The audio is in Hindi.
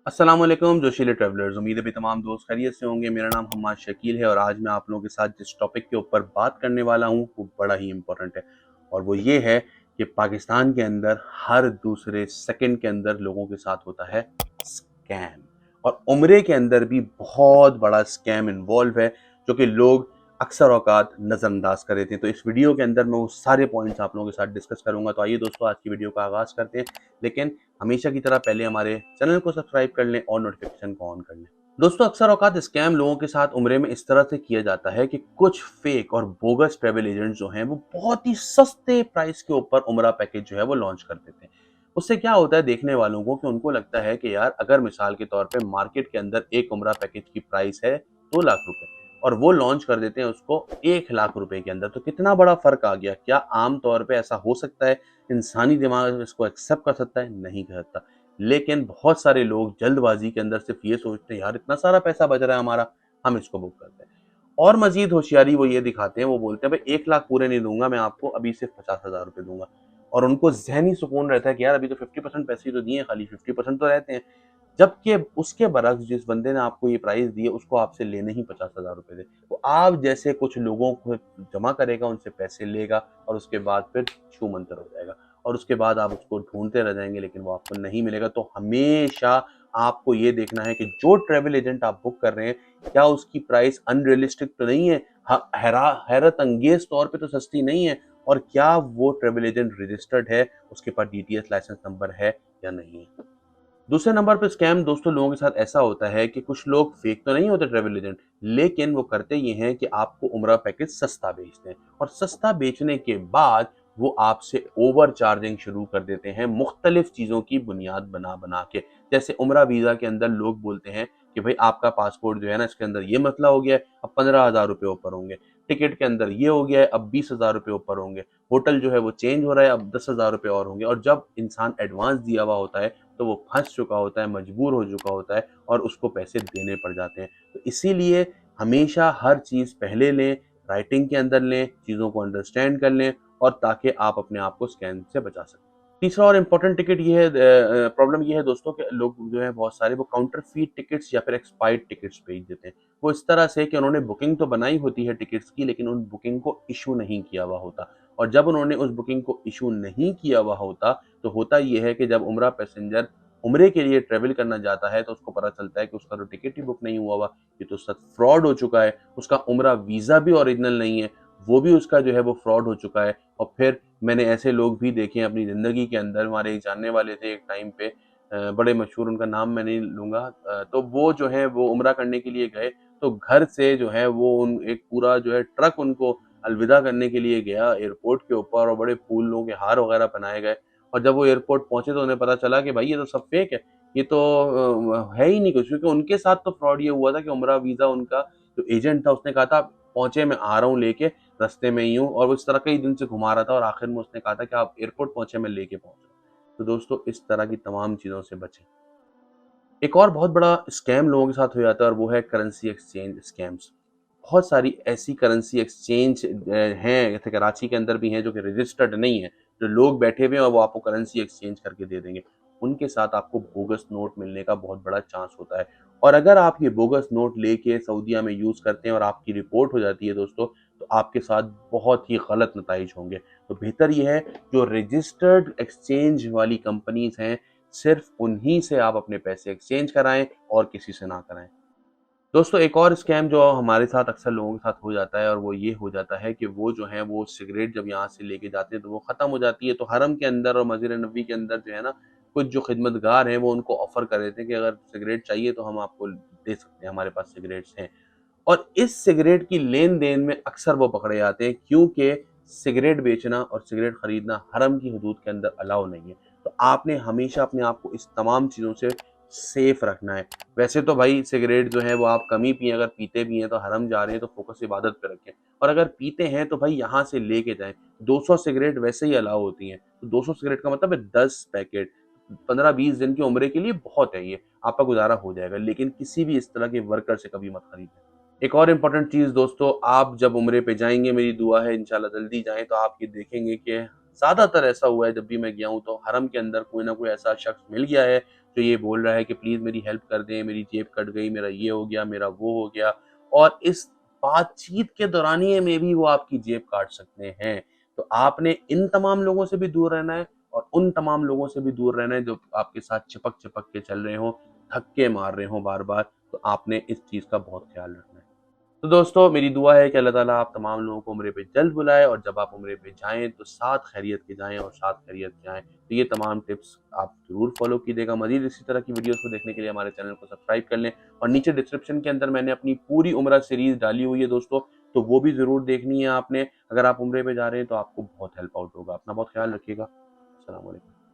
अस्सलाम वालेकुम जोशीले ट्रैवलर्स। उम्मीद है भी तमाम दोस्त खैरियत से होंगे। मेरा नाम हम्माद शकील है और आज मैं आप लोगों के साथ जिस टॉपिक के ऊपर बात करने वाला हूँ वो बड़ा ही इम्पोर्टेंट है और वो ये है कि पाकिस्तान के अंदर हर दूसरे सेकंड के अंदर लोगों के साथ होता है स्कैम। और उम्रे के अंदर भी बहुत बड़ा स्कैम इन्वॉल्व है जो कि लोग अक्सर औकात नज़रअंदाज कर देते हैं। तो इस वीडियो के अंदर मैं वो सारे पॉइंट्स आप लोगों के साथ डिस्कस करूंगा। तो आइए दोस्तों, आज की वीडियो का आगाज़ करते हैं, लेकिन हमेशा की तरह पहले हमारे चैनल को सब्सक्राइब कर लें और नोटिफिकेशन को ऑन कर लें। दोस्तों, अक्सर औकात स्कैम लोगों के साथ उम्रे में इस तरह से किया जाता है कि कुछ फेक और बोगस ट्रैवल एजेंट जो हैं वो बहुत ही सस्ते प्राइस के ऊपर उम्रा पैकेज जो है वो लॉन्च कर देते हैं। उससे क्या होता है देखने वालों को कि उनको लगता है कि यार, अगर मिसाल के तौर पे मार्केट के अंदर एक उम्रा पैकेज की प्राइस है 2 लाख रुपए और वो लॉन्च कर देते हैं उसको 1 लाख रुपए के अंदर, तो कितना बड़ा फर्क आ गया। क्या आम तौर पे ऐसा हो सकता है? इंसानी दिमाग इसको एक्सेप्ट कर सकता है? नहीं कर सकता। लेकिन बहुत सारे लोग जल्दबाजी के अंदर सिर्फ ये सोचते हैं, यार इतना सारा पैसा बच रहा है हमारा, हम इसको बुक करते हैं। और मजीद होशियारी वो ये दिखाते हैं, वो बोलते हैं भाई 1 लाख पूरे नहीं दूंगा मैं आपको, अभी सिर्फ 50,000 रुपये दूंगा। और उनको जहनी सुकून रहता है कि यार अभी तो 50% पैसे तो दिए, खाली 50% तो रहते हैं। जबकि उसके बरक्स जिस बंदे ने आपको ये प्राइस दी है उसको आपसे लेने ही 50,000 रुपये थे। तो आप जैसे कुछ लोगों को जमा करेगा, उनसे पैसे लेगा और उसके बाद फिर छू मंतर हो जाएगा और उसके बाद आप उसको ढूंढते रह जाएंगे लेकिन वो आपको नहीं मिलेगा। तो हमेशा आपको ये देखना है कि जो ट्रेवल एजेंट आप बुक कर रहे हैं, क्या उसकी प्राइस अनरियलिस्टिक तो नहीं है, हैरत अंगेज तौर पे तो सस्ती नहीं है, और क्या वो ट्रेवल एजेंट रजिस्टर्ड है, उसके पास डीटीएस लाइसेंस नंबर है या नहीं है। दूसरे नंबर पे स्कैम दोस्तों लोगों के साथ ऐसा होता है कि कुछ लोग फेक तो नहीं होते ट्रेवल एजेंट, लेकिन वो करते ये हैं कि आपको उम्रा पैकेज सस्ता बेचते हैं और सस्ता बेचने के बाद वो आपसे ओवर चार्जिंग शुरू कर देते हैं मुख्तलिफ चीज़ों की बुनियाद बना बना के। जैसे उम्रा वीज़ा के अंदर लोग बोलते हैं कि भाई आपका पासपोर्ट जो है ना, इसके अंदर ये मसला हो गया है, अब 15,000 रुपये ऊपर होंगे। टिकट के अंदर ये हो गया है, अब 20,000 रुपये ऊपर होंगे। होटल जो है वो चेंज हो रहा है, अब 10,000 रुपये और होंगे। और जब इंसान एडवांस दिया हुआ होता है तो वो फंस चुका होता है, मजबूर हो चुका होता है और उसको पैसे देने पड़ जाते हैं। तो इसीलिए हमेशा हर चीज़ पहले लें, राइटिंग के अंदर लें, चीज़ों को अंडरस्टैंड कर लें, और ताकि आप अपने आप को स्कैम से बचा सकें। तीसरा और इम्पोर्टेंट टिकट ये है, प्रॉब्लम ये है दोस्तों कि लोग जो है बहुत सारे वो काउंटरफीट टिकट्स या फिर एक्सपायर्ड टिकट्स भेज देते हैं। वो इस तरह से कि उन्होंने बुकिंग तो बनाई होती है टिकट्स की, लेकिन उन बुकिंग को इशू नहीं किया हुआ होता। और जब उन्होंने उस बुकिंग को इशू नहीं किया हुआ होता, तो होता ये है कि जब उम्रा पैसेंजर उम्रे के लिए ट्रेवल करना जाता है तो उसको पता चलता है कि उसका तो टिकट ही बुक नहीं हुआ हुआ, ये तो सच फ्रॉड हो चुका है। उसका उम्रा वीज़ा भी ओरिजिनल नहीं है, वो भी उसका जो है वो फ्रॉड हो चुका है। और फिर मैंने ऐसे लोग भी देखे हैं अपनी ज़िंदगी के अंदर। हमारे एक जानने वाले थे एक टाइम पे, बड़े मशहूर, उनका नाम मैं नहीं लूँगा। तो वो जो है वो उम्रा करने के लिए गए, तो घर से जो है वो उन एक पूरा जो है ट्रक उनको अलविदा करने के लिए गया एयरपोर्ट के ऊपर, और बड़े फूलों के हार वगैरह पहनाए गए। और जब वो एयरपोर्ट पहुंचे तो उन्हें पता चला कि भाई ये तो सब फेक है, ये तो है ही नहीं कुछ। क्योंकि उनके साथ तो फ्रॉड ये हुआ था कि उम्रा वीज़ा उनका जो एजेंट था उसने कहा था पहुंचे, मैं आ रहा हूँ लेके, रास्ते में ही हूँ, और वो इस तरह कई दिन से घुमा रहा था और आखिर में उसने कहा था कि आप एयरपोर्ट पहुंचे, मैं लेके पहुंच रहा हूँ। तो दोस्तों, इस तरह की तमाम चीज़ों से बचें। एक और बहुत बड़ा स्कैम लोगों के साथ हो जाता है और वो है करेंसी एक्सचेंज स्कैम्स। बहुत सारी ऐसी करेंसी एक्सचेंज हैं, जैसे कराची के अंदर भी हैं, जो कि रजिस्टर्ड नहीं है, जो लोग बैठे हुए हैं और वो आपको करेंसी एक्सचेंज करके दे देंगे। उनके साथ आपको बोगस नोट मिलने का बहुत बड़ा चांस होता है। और अगर आप ये बोगस नोट लेके सऊदीया में यूज़ करते हैं और आपकी रिपोर्ट हो जाती है दोस्तों, तो आपके साथ बहुत ही गलत नताइज होंगे। तो बेहतर ये है, जो रजिस्टर्ड एक्सचेंज वाली कंपनीज हैं, सिर्फ उन्हीं से आप अपने पैसे एक्सचेंज कराएं और किसी से ना कराएं। दोस्तों, एक और स्कैम जो हमारे साथ अक्सर लोगों के साथ हो जाता है और वो ये हो जाता है कि वो जो है वो सिगरेट जब यहाँ से लेके जाते हैं तो वो ख़त्म हो जाती है। तो हरम के अंदर और मस्जिद नबी के अंदर जो है ना, कुछ जो खिदमतगार हैं वो उनको ऑफ़र कर देते हैं कि अगर सिगरेट चाहिए तो हम आपको दे सकते हैं, हमारे पास सिगरेट्स हैं। और इस सिगरेट की लेन-देन में अक्सर वो पकड़े जाते हैं, क्योंकि सिगरेट बेचना और सिगरेट खरीदना हरम की हदूद के अंदर अलाउ नहीं है। तो आपने हमेशा अपने आप को इस तमाम चीज़ों से सेफ रखना है। वैसे तो भाई सिगरेट जो है वो आप कम ही पिएँ, अगर पीते भी हैं तो हरम जा रहे हैं तो फ़ोकस इबादत पे रखें। और अगर पीते हैं तो भाई यहाँ से लेके जाएँ। 200 सिगरेट वैसे ही अलाउ होती हैं। तो 200 सिगरेट का मतलब है 10 पैकेट। 15-20 दिन की उम्र के लिए बहुत है ये, आपका गुज़ारा हो जाएगा। लेकिन किसी भी इस तरह के वर्कर से कभी मत खरीदें। एक और इम्पोर्टेंट चीज़ दोस्तों, आप जब उम्रे पे जाएँगे, मेरी दुआ है इंशाल्लाह जल्दी जाएँ, तो आप ये देखेंगे कि ज़्यादातर ऐसा हुआ है जब भी मैं गया हूँ, तो हरम के अंदर कोई ना कोई ऐसा शख्स मिल गया है जो ये बोल रहा है कि प्लीज़ मेरी हेल्प कर दें, मेरी जेब कट गई, मेरा ये हो गया, मेरा वो हो गया, और इस बातचीत के दौरानिए में भी वो आपकी जेब काट सकते हैं। तो आपने इन तमाम लोगों से भी दूर रहना है और उन तमाम लोगों से भी दूर रहना है जो आपके साथ चिपक-चिपक के चल रहे हों, धक्के मार रहे हों बार-बार, तो आपने इस चीज़ का बहुत ख़्याल रखना है। तो दोस्तों, मेरी दुआ है कि अल्लाह ताला आप तमाम लोगों को उम्रे पे जल्द बुलाए, और जब आप उम्रे पे जाएँ तो साथ खैरियत के जाएँ और साथ खैरियत के आएँ। तो ये तमाम टिप्स आप ज़रूर फ़ॉलो कीजिएगा। मज़ीद इसी तरह की वीडियोज़ को देखने के लिए हमारे चैनल को सब्सक्राइब कर लें, और नीचे डिस्क्रिप्शन के अंदर मैंने अपनी पूरी उम्रा सीरीज़ डाली हुई है दोस्तों, तो वो भी ज़रूर देखनी है आपने। अगर आप उम्रे पे जा रहे हैं तो आपको बहुत हेल्प आउट होगा। अपना बहुत ख़्याल रखिएगा। अस्सलाम वालेकुम।